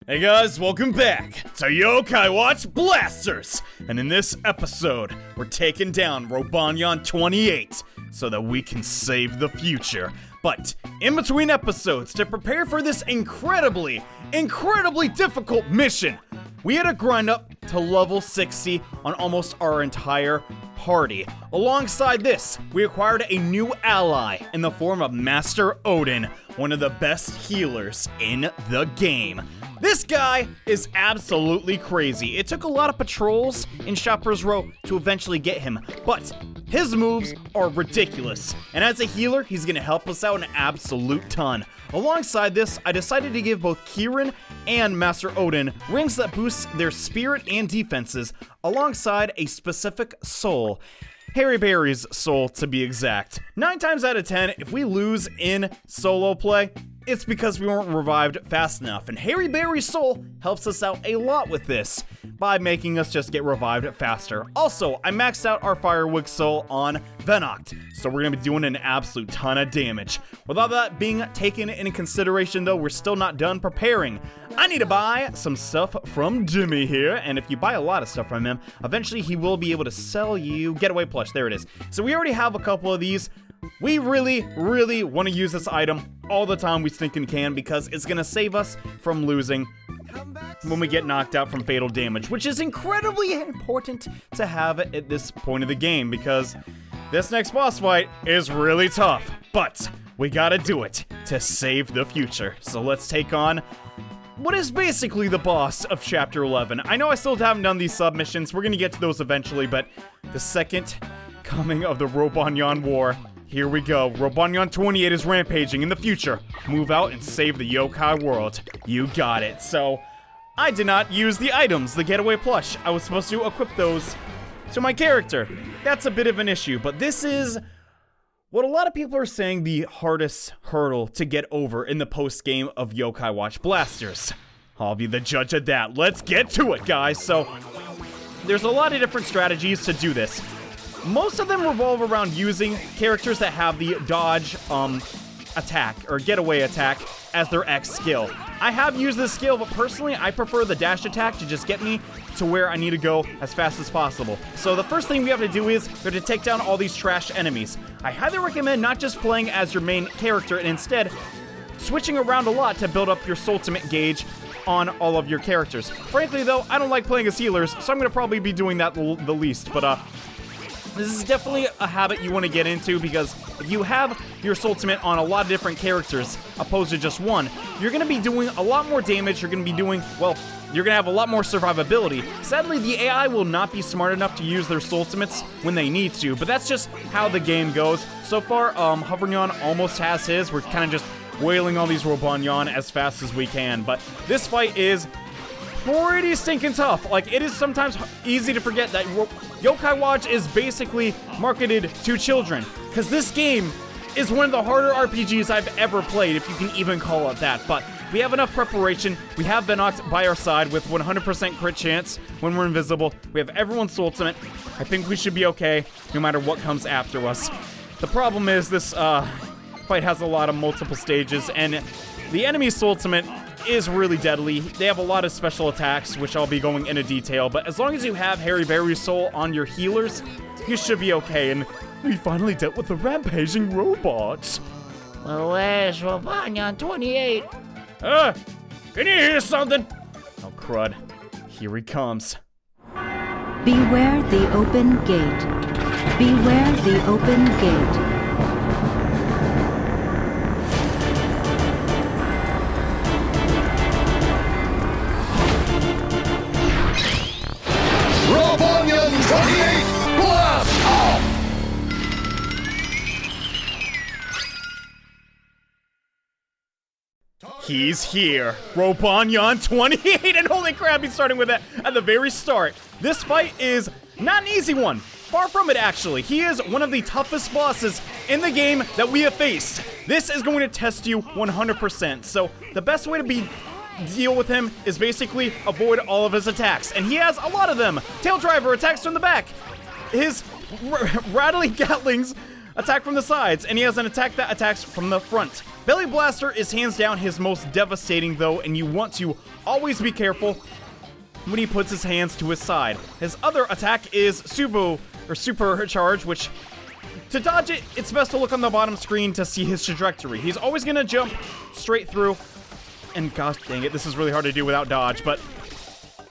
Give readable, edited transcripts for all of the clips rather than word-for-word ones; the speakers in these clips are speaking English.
Hey guys, welcome back to Yokai Watch Blasters! And in this episode, we're taking down Robonyan 28 so that we can save the future. But in between episodes, to prepare for this incredibly difficult mission, we had to grind up to level 60 on almost our entire party. Alongside this, we acquired a new ally in the form of Master Odin, one of the best healers in the game. This guy is absolutely crazy. It took a lot of patrols in Shopper's Row to eventually get him, but his moves are ridiculous. And as a healer, he's gonna help us out an absolute ton. Alongside this, I decided to give both Kieran and Master Odin rings that boost their spirit and defenses, alongside a specific soul. Harry Berry's soul, to be exact. 9 times out of 10, if we lose in solo play, it's because we weren't revived fast enough, and Harry Berry's soul helps us out a lot with this by making us just get revived faster. Also, I maxed out our Firewig soul on Venoct, so we're gonna be doing an absolute ton of damage. With all that being taken into consideration though, we're still not done preparing. I need to buy some stuff from Jimmy here, and if you buy a lot of stuff from him, eventually he will be able to sell you Getaway Plush. There it is. So we already have a couple of these. We really want to use this item all the time we stinking can, because it's gonna save us from losing when we get knocked out from fatal damage, which is incredibly important to have at this point of the game, because this next boss fight is really tough, but we gotta do it to save the future. So let's take on what is basically the boss of Chapter 11. I know I still haven't done these submissions. We're gonna get to those eventually, but the second coming of the Robonyan War. Here we go. Robonyan 28 is rampaging in the future. Move out and save the yokai world. You got it. So, I did not use the items, the Getaway Plush. I was supposed to equip those to my character. That's a bit of an issue, but this is what a lot of people are saying the hardest hurdle to get over in the post-game of Yokai Watch Blasters. I'll be the judge of that. Let's get to it, guys. So, there's a lot of different strategies to do this. Most of them revolve around using characters that have the dodge attack or getaway attack as their X skill. I have used this skill, but personally I prefer the dash attack to just get me to where I need to go as fast as possible. So the first thing we have to do is we have to take down all these trash enemies. I highly recommend not just playing as your main character and instead switching around a lot to build up your soultimate gauge on all of your characters. Frankly though, I don't like playing as healers, so I'm gonna probably be doing that the least, but this is definitely a habit you want to get into, because if you have your soultimate on a lot of different characters opposed to just one, you're going to be doing a lot more damage. You're going to be doing, well, you're going to have a lot more survivability. Sadly, the AI will not be smart enough to use their soultimates when they need to, but that's just how the game goes. So far, Hovernyan almost has his. We're kind of just wailing on these Robonyan as fast as we can, but this fight is pretty stinking tough. Like, it is sometimes easy to forget that Yokai Watch is basically marketed to children, because this game is one of the harder RPGs I've ever played, if you can even call it that. But we have enough preparation. We have Venoct by our side with 100% crit chance when we're invisible. We have everyone's ultimate. I think we should be okay no matter what comes after us. The problem is this fight has a lot of multiple stages, and the enemy's ultimate is really deadly. They have a lot of special attacks, which I'll be going into detail, but as long as you have Harry Berry's soul on your healers, you should be okay. And we finally dealt with the rampaging robots. Well, where's Robonyan 28? Can you hear something? Oh, crud. Here he comes. Beware the open gate. Beware the open gate. Robonyan 28, blast off! He's here. Robonyan 28, and holy crap, he's starting with that at the very start. This fight is not an easy one. Far from it, actually. He is one of the toughest bosses in the game that we have faced. This is going to test you 100%, so the best way to deal with him is basically avoid all of his attacks, and he has a lot of them. Tail Driver attacks from the back. His rattling Gatlings attack from the sides, and he has an attack that attacks from the front. Belly Blaster is hands down his most devastating though, and you want to always be careful when he puts his hands to his side. His other attack is Supercharge, which to dodge it, it's best to look on the bottom screen to see his trajectory. He's always gonna jump straight through, and gosh dang it, this is really hard to do without dodge, but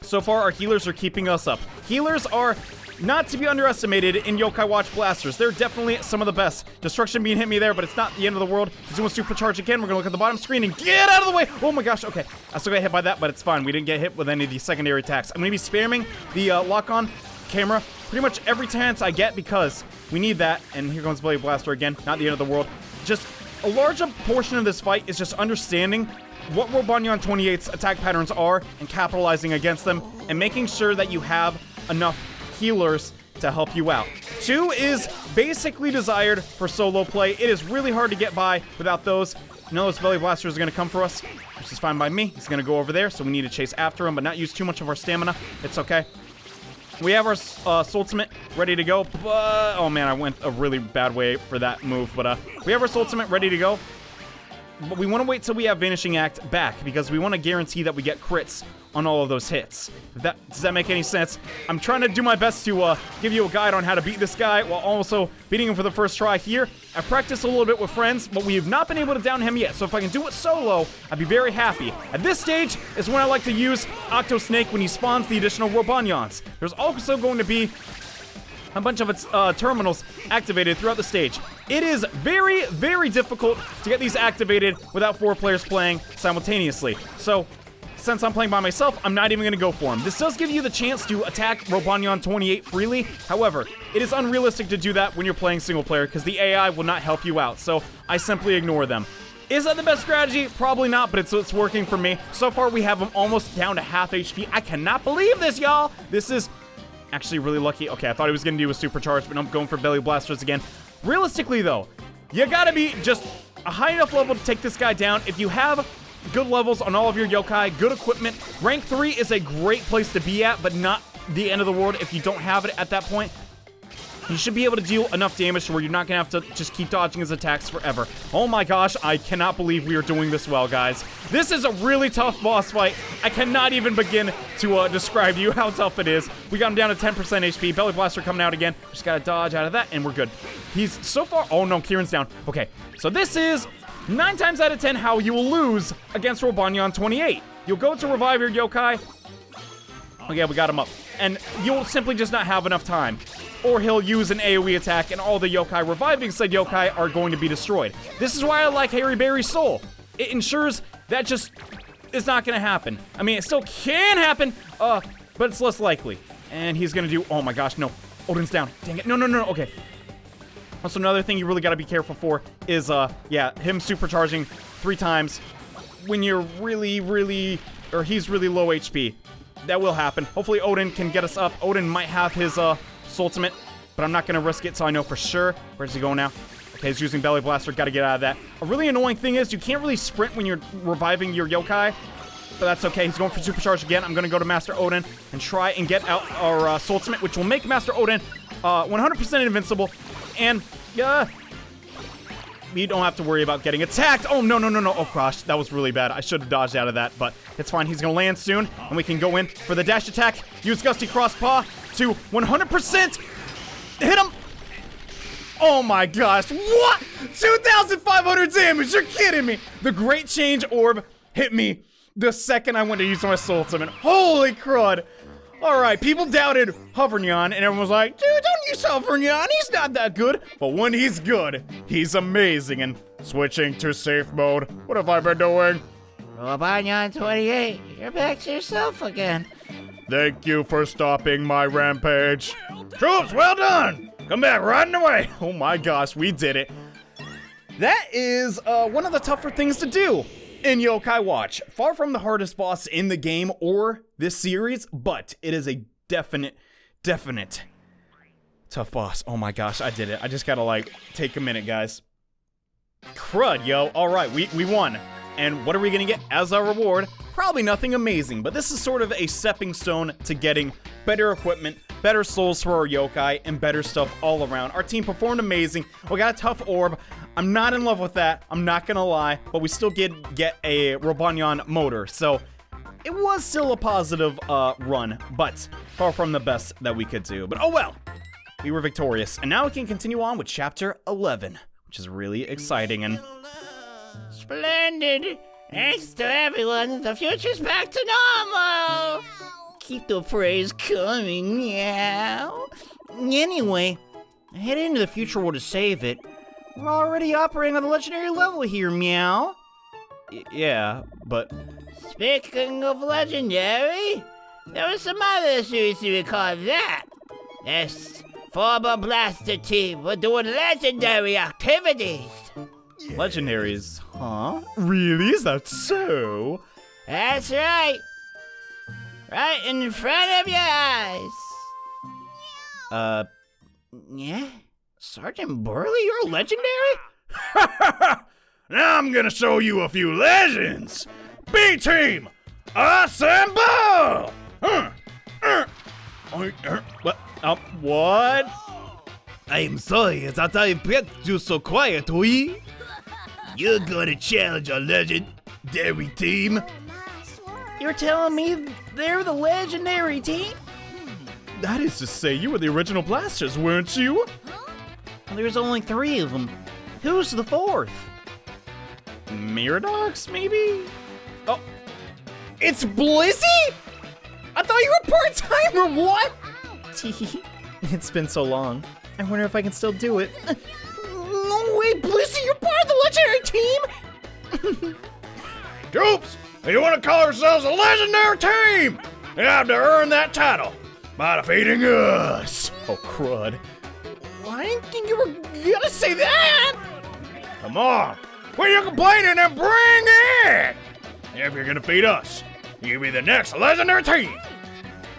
so far our healers are keeping us up. Healers are not to be underestimated in Yokai Watch Blasters. They're definitely some of the best. Destruction being hit me there, but it's not the end of the world. He's doing Supercharge again. We're gonna look at the bottom screen and get out of the way. Oh my gosh, okay. I still got hit by that, but it's fine. We didn't get hit with any of the secondary attacks. I'm gonna be spamming the lock-on camera pretty much every chance I get because we need that. And here comes Blade Blaster again. Not the end of the world. Just a larger portion of this fight is just understanding what Robonyan 28's attack patterns are and capitalizing against them and making sure that you have enough healers to help you out. 2 is basically desired for solo play. It is really hard to get by without those. You know those Belly Blasters are going to come for us, which is fine by me. He's going to go over there, so we need to chase after him, but not use too much of our stamina. It's okay. We have our Ultimate ready to go, but oh man, I went a really bad way for that move, but we have our Ultimate ready to go. But we want to wait till we have Vanishing Act back because we want to guarantee that we get crits on all of those hits. Does that make any sense? I'm trying to do my best to give you a guide on how to beat this guy while also beating him for the first try here. I've practiced a little bit with friends, but we have not been able to down him yet. So if I can do it solo, I'd be very happy. At this stage is when I like to use Octo Snake when he spawns the additional Robonyans. There's also going to be a bunch of its terminals activated throughout the stage. It is very, very difficult to get these activated without 4 players playing simultaneously. So, since I'm playing by myself, I'm not even going to go for him. This does give you the chance to attack Robonyan 28 freely. However, it is unrealistic to do that when you're playing single player because the AI will not help you out. So, I simply ignore them. Is that the best strategy? Probably not, but it's working for me. So far, we have him almost down to half HP. I cannot believe this, y'all. This is actually really lucky. Okay, I thought he was going to do a Supercharge, but I'm going for Belly Blasters again. Realistically, though, you gotta be just a high enough level to take this guy down. If you have good levels on all of your yokai, good equipment, rank 3 is a great place to be at, but not the end of the world if you don't have it at that point. You should be able to deal enough damage to where you're not gonna have to just keep dodging his attacks forever. Oh my gosh, I cannot believe we are doing this well, guys. This is a really tough boss fight. I cannot even begin to describe to you how tough it is. We got him down to 10% HP. Belly Blaster coming out again. Just gotta dodge out of that, and we're good. He's so far... Oh no, Kieran's down. Okay, so this is 9 times out of 10 how you will lose against Robonyan 28. You'll go to revive your yokai. Oh yeah, we got him up. And you'll simply just not have enough time. Or he'll use an AoE attack and all the yokai reviving said yokai are going to be destroyed. This is why I like Harry Berry's Soul. It ensures that just is not going to happen. I mean, it still can happen, but it's less likely. And he's going to do... Oh my gosh, no. Odin's down. Dang it. No, okay. Also, another thing you really got to be careful for is, yeah, him supercharging 3 times when you're really, or he's really low HP. That will happen. Hopefully Odin can get us up. Odin might have his, Ultimate, but I'm not going to risk it, so I know for sure. Where's he going now? Okay, he's using Belly Blaster. Got to get out of that. A really annoying thing is you can't really sprint when you're reviving your yokai, but that's okay. He's going for Supercharge again. I'm going to go to Master Odin and try and get out our Ultimate, which will make Master Odin 100% invincible, and you don't have to worry about getting attacked. Oh, no. Oh, gosh, that was really bad. I should have dodged out of that, but it's fine. He's going to land soon, and we can go in for the dash attack. Use Gusty Crosspaw to 100%. Hit him. Oh, my gosh. What? 2,500 damage. You're kidding me. The Great Change Orb hit me the second I went to use my Soul Ultimate. Holy crud. All right, people doubted Hovernyan, and everyone was like, dude, don't use Hovernyan. He's not that good. But when he's good, he's amazing. And switching to safe mode. What have I been doing? Robonyan 28, you're back to yourself again. Thank you for stopping my rampage. Troops, well done. Come back riding away. Oh my gosh, we did it. That is one of the tougher things to do in Yokai Watch. Far from the hardest boss in the game or this series, but it is a definite tough boss. Oh my gosh, I did it. I just gotta, like, take a minute, guys. Crud, yo. All right, we won. And what are we gonna get as our reward? Probably nothing amazing, but this is sort of a stepping stone to getting better equipment, better souls for our yokai, and better stuff all around. Our team performed amazing. We got a tough orb. I'm not in love with that, I'm not gonna lie, but we still did get a Robonyan motor, so it was still a positive run, but far from the best that we could do. But oh well, we were victorious, and now we can continue on with Chapter 11, which is really exciting. And Splendid! Thanks to everyone, the future's back to normal! Keep the praise coming, meow. Anyway, heading into the future world to save it. We're already operating on the legendary level here, meow. Yeah, but... Speaking of legendary, there was some other issues to recall that. This former blaster team were doing legendary activities. Legendaries, huh? Really? Is that so? That's right. Right in front of your eyes. Yeah? Sergeant Burly, you're legendary? Now I'm gonna show you a few legends. B-Team, assemble! What? I'm sorry that I kept you so quiet, we. You're gonna challenge a legendary team? You're telling me they're the legendary team? That is to say, you were the original blasters, weren't you? There's only 3 of them. Who's the 4th? Miradox, maybe? Oh, it's Lizzy? I thought you were part-time or what? It's been so long. I wonder if I can still do it. No way, Lizzy, you're part of the legendary team! Troops, if you want to call yourselves a legendary team, you have to earn that title by defeating us. Oh, crud. I didn't think you were gonna say that! Come on, quit your complaining and bring it! If you're gonna defeat us, you'll be the next legendary team.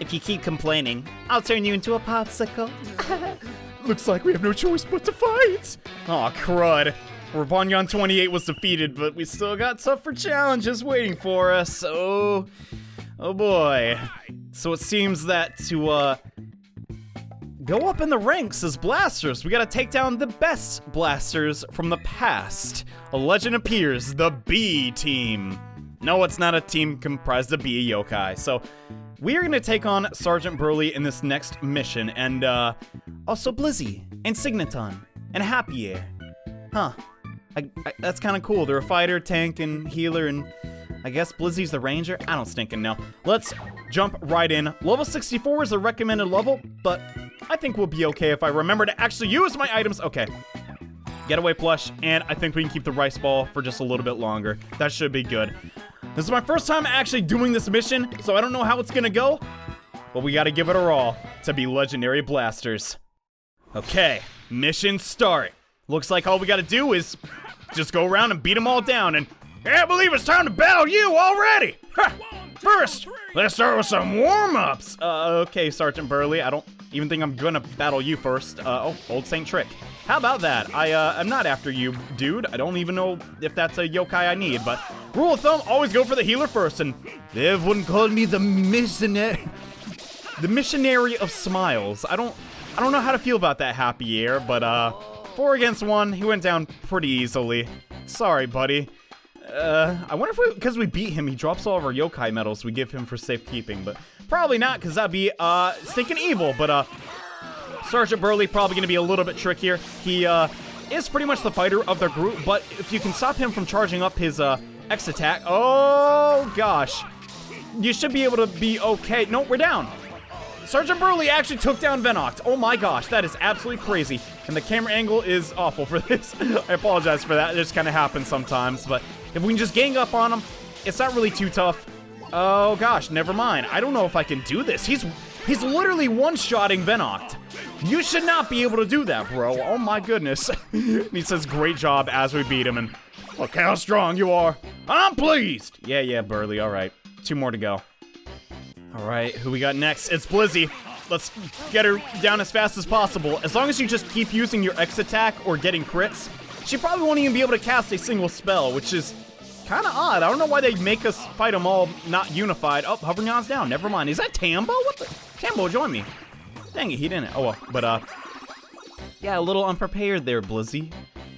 If you keep complaining, I'll turn you into a popsicle. Looks like we have no choice but to fight. Aw, crud. Robonyan 28 was defeated, but we still got tougher challenges waiting for us. Oh boy. So it seems that to go up in the ranks as blasters, we gotta take down the best blasters from the past. A legend appears, the B team. No, it's not a team comprised of B yokai. So we are gonna take on Sergeant Burly in this next mission, and also Lizzy and Signaton and Happy Air. Huh. That's kind of cool. They're a fighter, tank, and healer, and I guess Blizzy's the ranger? I don't stinking know. Let's jump right in. Level 64 is the recommended level, but I think we'll be okay if I remember to actually use my items. Okay. Getaway plush, and I think we can keep the rice ball for just a little bit longer. That should be good. This is my first time actually doing this mission, so I don't know how it's gonna go, but we gotta give it our all to be legendary blasters. Okay, mission start. Looks like all we gotta do is just go around and beat them all down, and I can't believe it's time to battle you already! First, let's start with some warm-ups. Okay, Sergeant Burly, I don't even think I'm gonna battle you first. Oh, Old Saint Trick. How about that? I'm not after you, dude. I don't even know if that's a yokai I need, but rule of thumb, always go for the healer first, and everyone called me the missionary. The missionary of smiles. I don't know how to feel about that Happy Air, but 4 against 1, he went down pretty easily. Sorry, buddy. I wonder if because we beat him, he drops all of our yokai medals we give him for safekeeping, but probably not, because that'd be stinking evil. But Sergeant Burly probably going to be a little bit trickier. He is pretty much the fighter of the group, but if you can stop him from charging up his X attack, oh gosh, you should be able to be okay. No, we're down. Sergeant Burly actually took down Venoct. Oh my gosh, that is absolutely crazy. And the camera angle is awful for this. I apologize for that. It just kind of happens sometimes. But if we can just gang up on him, it's not really too tough. Oh gosh, never mind. I don't know if I can do this. He's literally one-shotting Venoct. You should not be able to do that, bro. Oh my goodness. He says, great job as we beat him. And look how strong you are. I'm pleased. Yeah, Burly. All right. 2 more to go. All right, who we got next? It's Lizzy. Let's get her down as fast as possible. As long as you just keep using your X attack or getting crits, she probably won't even be able to cast a single spell, which is kind of odd. I don't know why they make us fight them all not unified. Oh, Hovernyan's down. Never mind. Is that Tambo? What the? Tambo, join me. Dang it, he didn't. Oh well, but yeah, a little unprepared there, Blizzy.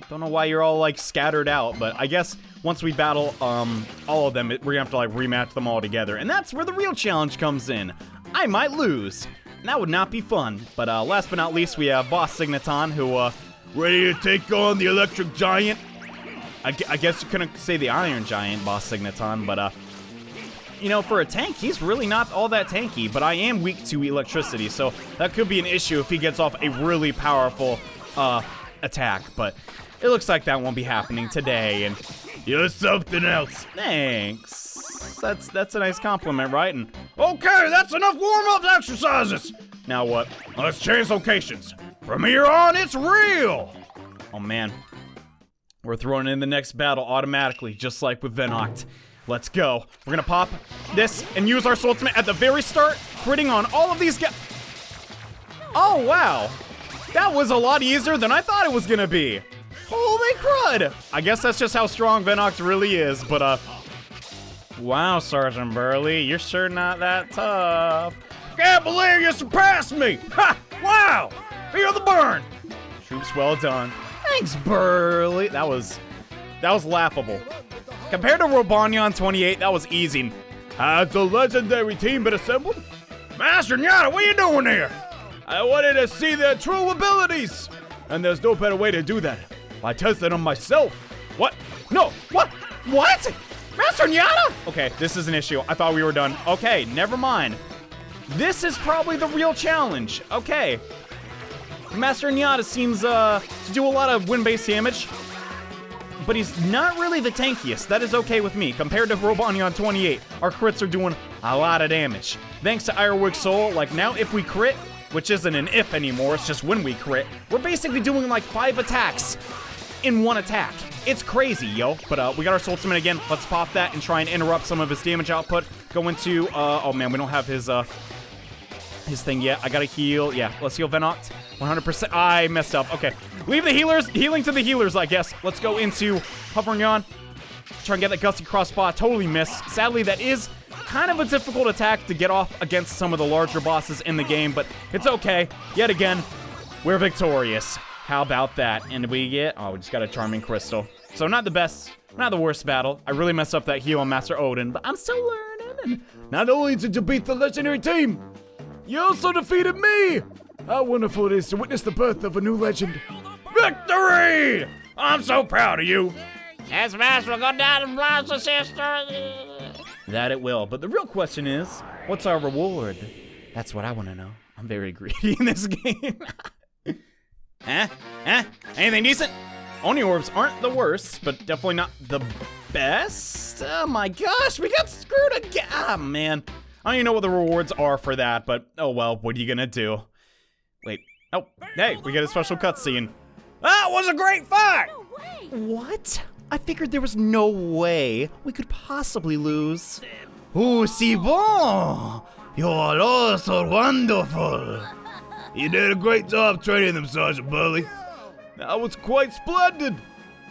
Don't know why you're all like scattered out, but I guess once we battle all of them, we're gonna have to like rematch them all together, and that's where the real challenge comes in. I might lose. And that would not be fun. But last but not least, we have Boss Signaton, who Ready to take on the electric giant? I guess you couldn't say the Iron Giant, Boss Signaton, but you know, for a tank, he's really not all that tanky, but I am weak to electricity, so that could be an issue if he gets off a really powerful attack, but it looks like that won't be happening today, and you're something else. Thanks. That's a nice compliment, right? And okay, that's enough warm-up exercises. Now what? Let's change locations. From here on, it's real. Oh man, we're throwing in the next battle automatically, just like with Venoct. Let's go. We're gonna pop this and use our Soul Ultimate at the very start, critting on all of these guys. Oh wow, that was a lot easier than I thought it was gonna be. Holy crud! I guess that's just how strong Venoct really is, but wow, Sergeant Burly, you're sure not that tough. Can't believe you surpassed me! Ha! Wow! Feel the burn! Troops, well done. Thanks, Burly. That was laughable. Compared to Robonyan 28, that was easy. Has the legendary team been assembled? Master Nyata, what are you doing here? I wanted to see their true abilities! And there's no better way to do that. I tested them myself. What? No, what? What? Master Nyata? Okay, this is an issue. I thought we were done. Okay, never mind. This is probably the real challenge. Okay. Master Nyata seems to do a lot of wind-based damage, but he's not really the tankiest. That is okay with me. Compared to Robonyan 28, our crits are doing a lot of damage. Thanks to Ironwick Soul, like now if we crit, which isn't an if anymore, it's just when we crit, we're basically doing like 5 attacks in one attack. It's crazy, yo. But we got our Soul Ultimate again. Let's pop that and try and interrupt some of his damage output. Go into, oh man, we don't have his thing yet. I gotta heal. Yeah, let's heal Venoct. 100%. I messed up. Okay. Leave the healers. Healing to the healers, I guess. Let's go into Hovering. Try and get that Gusty Crossbow. Totally missed. Sadly, that is kind of a difficult attack to get off against some of the larger bosses in the game, but it's okay. Yet again, we're victorious. How about that? And we get, we just got a Charming Crystal. So not the best, not the worst battle. I really messed up that heal on Master Odin, but I'm still learning. And not only did you beat the legendary team, you also defeated me! How wonderful it is to witness the birth of a new legend. Victory! I'm so proud of you. As Master will go down and blast the sister. That it will. But the real question is, what's our reward? That's what I want to know. I'm very greedy in this game. Anything decent? Oni orbs aren't the worst, but definitely not the best. Oh my gosh, we got screwed again. Ah, man. I don't even know what the rewards are for that, but oh well, what are you gonna do? Wait, oh, hey, we get a special cutscene. That was a great fight! No way! What? I figured there was no way we could possibly lose. Oh, c'est bon! You're all so wonderful. You did a great job training them, Sergeant Burly. That was quite splendid.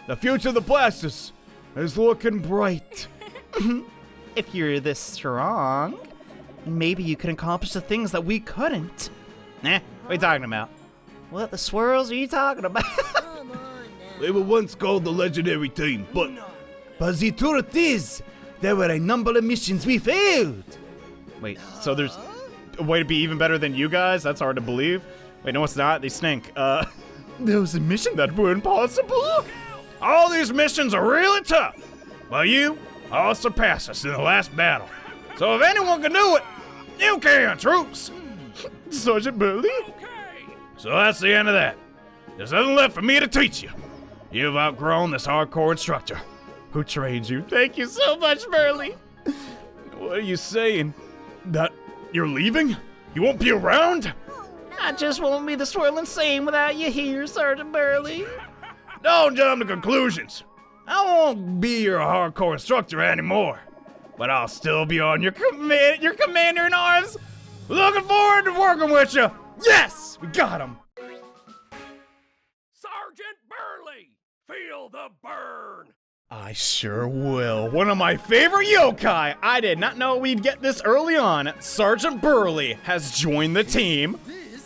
The future of the Blasters is looking bright. If you're this strong, maybe you can accomplish the things that we couldn't. What are you talking about? What the swirls are you talking about? They were once called the legendary team, but the truth is, there were a number of missions we failed. Wait, so there's a way to be even better than you guys? That's hard to believe. Wait, no it's not, they stink. There was a mission that weren't possible? All these missions are really tough, but you all surpassed us in the last battle. So if anyone can do it, you can, troops. Sergeant Burly? So that's the end of that. There's nothing left for me to teach you. You've outgrown this hardcore instructor. Who trained you? Thank you so much, Burly. What are you saying? That you're leaving? You won't be around? I just won't be the swirling same without you here, Sergeant Burly. Don't jump to conclusions. I won't be your hardcore instructor anymore, but I'll still be on your commander in arms. Looking forward to working with you. Yes, we got him. Sergeant Burly, feel the burn. I sure will. One of my favorite yokai. I did not know we'd get this early on. Sergeant Burly has joined the team.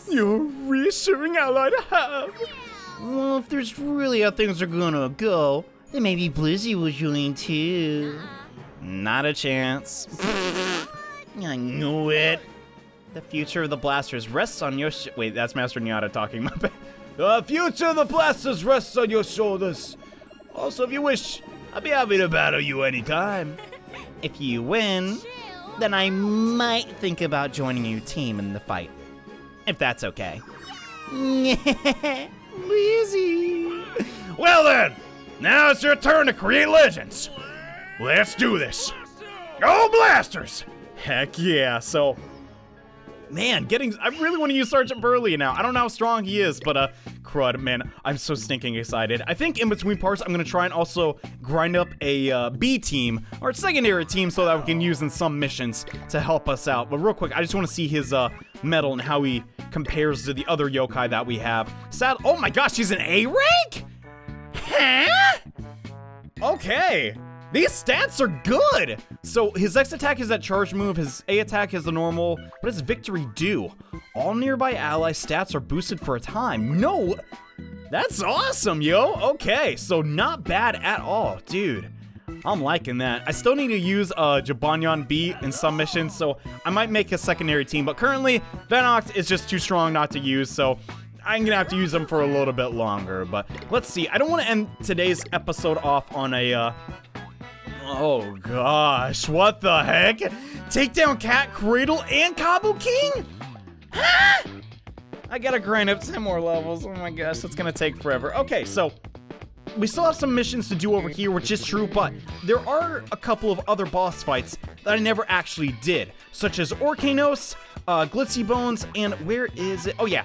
You're a reassuring ally to have. Well, if there's really how things are gonna go, then maybe Lizzy will join too. Not a chance. I knew it. The future of the blasters rests on your wait, that's Master Nyata talking, my bad. The future of the blasters rests on your shoulders. Also, if you wish, I'd be happy to battle you anytime. If you win, then I might think about joining your team in the fight. If that's okay. Lizzy. Well then, now it's your turn to create legends. Let's do this. Go blasters! Heck yeah, so... Man, I really want to use Sergeant Burly now. I don't know how strong he is, but crud, man, I'm so stinking excited. I think in between parts, I'm gonna try and also grind up a B team, or a secondary team, so that we can use in some missions to help us out. But real quick, I just want to see his medal and how he compares to the other yokai that we have. Oh my gosh, he's an A rank? Huh? Okay. These stats are good! So his X attack is that charge move, his A attack is the normal. What does victory do? All nearby ally stats are boosted for a time. No! That's awesome, yo! Okay, so not bad at all, dude. I'm liking that. I still need to use Robonyan B in some missions, so I might make a secondary team, but currently, Venoct is just too strong not to use, so I'm gonna have to use them for a little bit longer. But let's see, I don't want to end today's episode off on a, oh gosh, what the heck? Take down Cat, Cradle, and Cabo King? Huh? I gotta grind up 10 more levels. Oh my gosh, that's gonna take forever. Okay, so we still have some missions to do over here, which is true, but there are a couple of other boss fights that I never actually did, such as Orkanos, Glitzy Bones, and where is it? Oh yeah,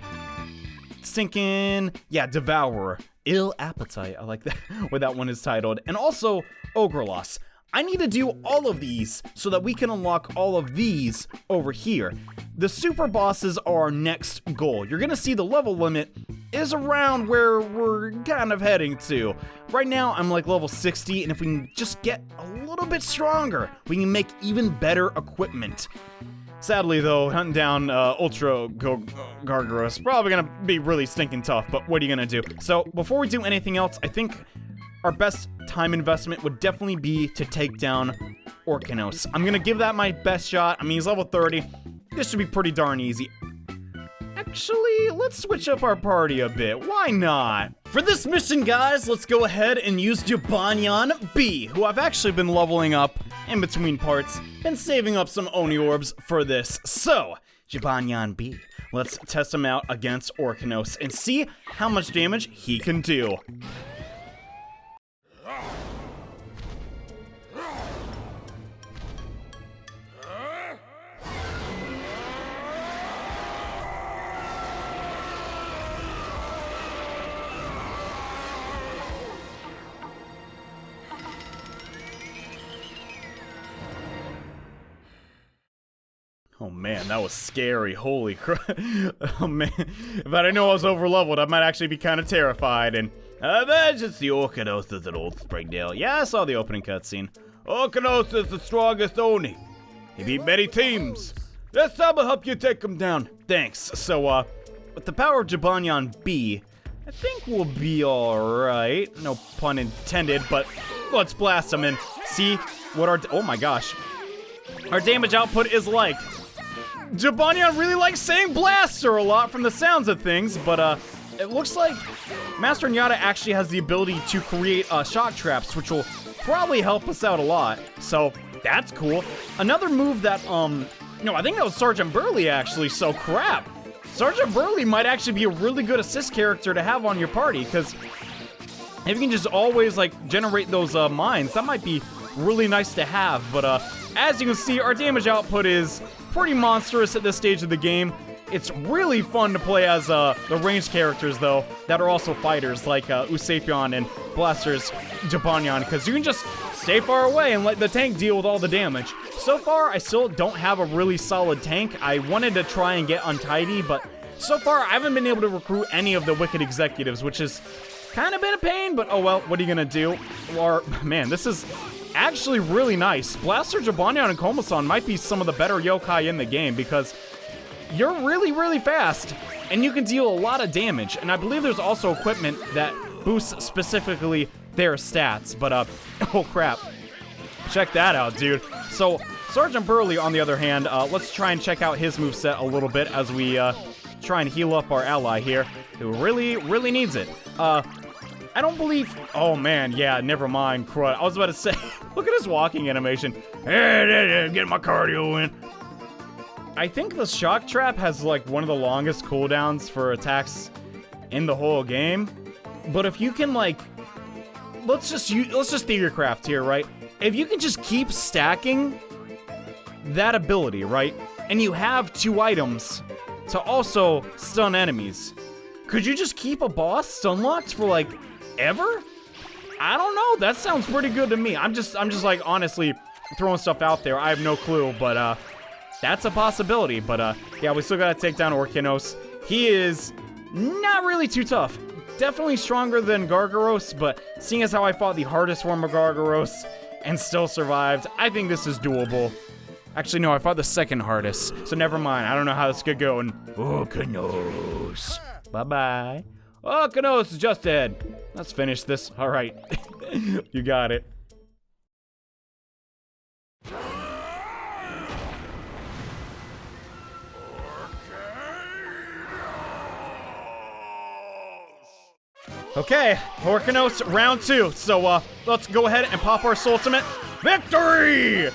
stinking, yeah, Devourer. Ill Appetite, I like that, what that one is titled. And also, Ogre Loss. I need to do all of these so that we can unlock all of these over here. The super bosses are our next goal. You're gonna see the level limit is around where we're kind of heading to. Right now, I'm like level 60, and if we can just get a little bit stronger, we can make even better equipment. Sadly, though, hunting down Ultra Gargarus is probably gonna be really stinking tough, but what are you gonna do? So, before we do anything else, I think our best time investment would definitely be to take down Orkanos. I'm gonna give that my best shot. I mean, he's level 30. This should be pretty darn easy. Actually, let's switch up our party a bit. Why not? For this mission, guys, let's go ahead and use Robonyan B, who I've actually been leveling up in between parts and saving up some Oni Orbs for this. So, Robonyan B, let's test him out against Orkanos and see how much damage he can do. Oh man, that was scary. Holy crap. Oh man. If I didn't know I was overleveled, I might actually be kind of terrified. And that's just the Orkanos is an old Springdale. Yeah, I saw the opening cutscene. Orkanos is the strongest Oni. He beat many teams. This time I'll help you take him down. Thanks. So, with the power of Robonyan B, I think we'll be alright. No pun intended, but let's blast him and see what our... Oh my gosh. Our damage output is like... Robonyan really likes saying blaster a lot from the sounds of things, but it looks like Master Nyata actually has the ability to create shock traps, which will probably help us out a lot. So that's cool. Another move that no, I think that was Sergeant Burly actually. So crap, Sergeant Burly might actually be a really good assist character to have on your party, because if you can just always like generate those mines, that might be really nice to have. But as you can see, our damage output is pretty monstrous at this stage of the game. It's really fun to play as the ranged characters, though, that are also fighters, like Usapion and Blaster's Robonyan, because you can just stay far away and let the tank deal with all the damage. So far, I still don't have a really solid tank. I wanted to try and get Untidy, but so far, I haven't been able to recruit any of the Wicked Executives, which is kind of been a pain, but oh well, what are you gonna do? Or, man, this is actually really nice. Blaster, Robonyan, and Komasan might be some of the better yokai in the game, because you're really, really fast. and you can deal a lot of damage. And I believe there's also equipment that boosts specifically their stats. But, oh crap. Check that out, dude. So, Sergeant Burly, on the other hand, let's try and check out his moveset a little bit as we try and heal up our ally here, who really needs it. I don't believe... Oh, man, yeah, never mind, crud. I was about to say, look at his walking animation. Get my cardio in. I think the Shock Trap has, like, one of the longest cooldowns for attacks in the whole game. But if you can, like... Let's just theorycraft here, right? If you can just keep stacking that ability, right? And you have 2 items to also stun enemies. Could you just keep a boss stun locked for, like, ever? I don't know. That sounds pretty good to me. I'm just like, honestly throwing stuff out there. I have no clue, but that's a possibility. But yeah, we still gotta take down Orkinos. He is not really too tough. Definitely stronger than Gargaros, but seeing as how I fought the hardest form of Gargaros and still survived, I think this is doable. Actually, no, I fought the second hardest, so never mind. I don't know how this could go. And Orkinos, bye-bye. Orkinos is just dead. Let's finish this. All right. You got it. Okay, Orkinos, round 2. So, let's go ahead and pop our ultimate. Victory!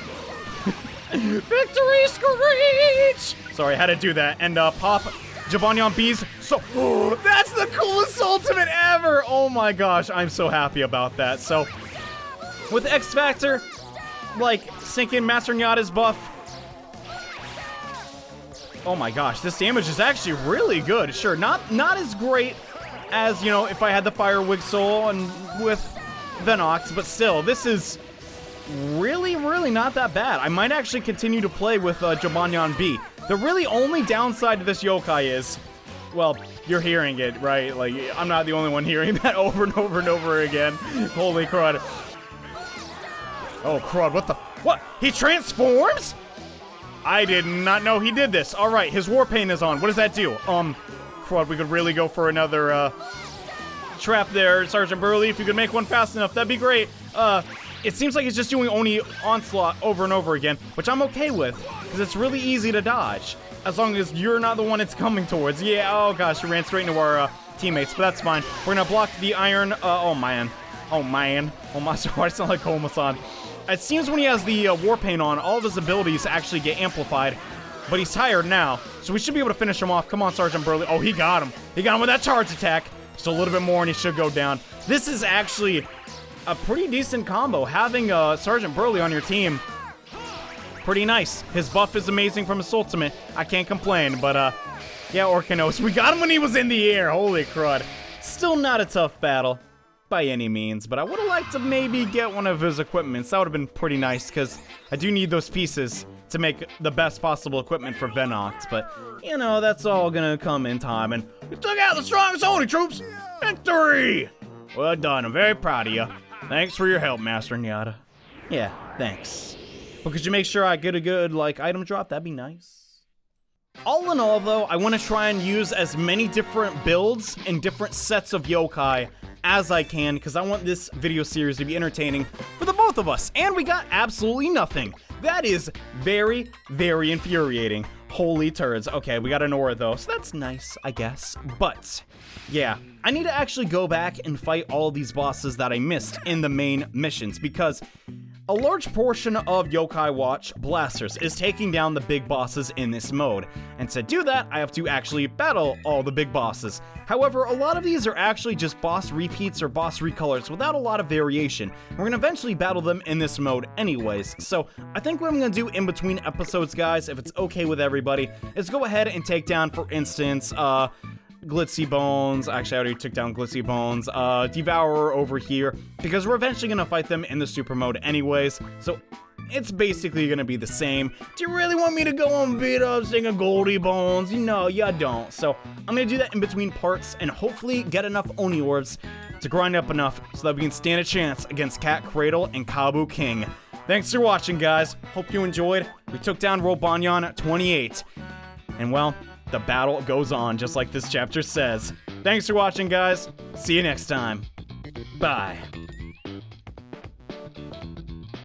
Victory screech! Sorry, I had to do that. And, pop Robonyan B's. So, that's the coolest ultimate ever! Oh my gosh, I'm so happy about that. So, with X Factor, like, sinking Master Nyata's buff. Oh my gosh, this damage is actually really good. Sure, not as great as, you know, if I had the Fire Wig Soul and with Venox, but still, this is really not that bad. I might actually continue to play with Robonyan B. The really only downside to this yokai is, well, you're hearing it, right? Like, I'm not the only one hearing that over and over and over again. Holy crud. Oh, crud, what? He transforms? I did not know he did this. All right, his War Paint is on. What does that do? Crud, we could really go for another, trap there, Sergeant Burly. If you could make one fast enough, that'd be great. It seems like he's just doing Oni Onslaught over and over again, which I'm okay with, because it's really easy to dodge, as long as you're not the one it's coming towards. Yeah, oh gosh, he ran straight into our, teammates, but that's fine. We're gonna block the iron, oh my, sorry, I sound like Komasan. It seems when he has the, War Paint on, all of his abilities actually get amplified. But he's tired now, so we should be able to finish him off. Come on, Sergeant Burly. Oh, he got him. He got him with that charge attack. Just a little bit more, and he should go down. This is actually a pretty decent combo. Having Sergeant Burly on your team, pretty nice. His buff is amazing from his ultimate. I can't complain, but yeah, Orkinos. We got him when he was in the air. Holy crud. Still not a tough battle by any means, but I would have liked to maybe get one of his equipments. That would have been pretty nice, because I do need those pieces to make the best possible equipment for Venox, but, you know, that's all gonna come in time, and we took out the strongest Oni troops! Victory! Well done, I'm very proud of you. Thanks for your help, Master Nyata. Yeah, thanks. Well, could you make sure I get a good, like, item drop? That'd be nice. All in all, though, I want to try and use as many different builds and different sets of yokai as I can, because I want this video series to be entertaining for the both of us, and we got absolutely nothing. That is very infuriating. Holy turds. Okay, we got an aura though, so that's nice, I guess. But, yeah, I need to actually go back and fight all these bosses that I missed in the main missions, because a large portion of Yokai Watch Blasters is taking down the big bosses in this mode, and to do that, I have to actually battle all the big bosses. However, a lot of these are actually just boss repeats or boss recolors without a lot of variation. We're gonna eventually battle them in this mode anyways, so I think what I'm gonna do in between episodes, guys, if it's okay with everybody, is go ahead and take down, for instance, Glitzy Bones. Actually, I already took down Glitzy Bones. Devourer over here, because we're eventually gonna fight them in the super mode anyways, so it's basically gonna be the same. Do you really want me to go and beat up singing Goldie Bones? No, you don't. So I'm gonna do that in between parts and hopefully get enough Oni Orbs to grind up enough so that we can stand a chance against Cat Cradle and Kabu King. Thanks for watching, guys. Hope you enjoyed. We took down Robonyan 28. And well, the battle goes on, just like this chapter says. Thanks for watching, guys. See you next time. Bye.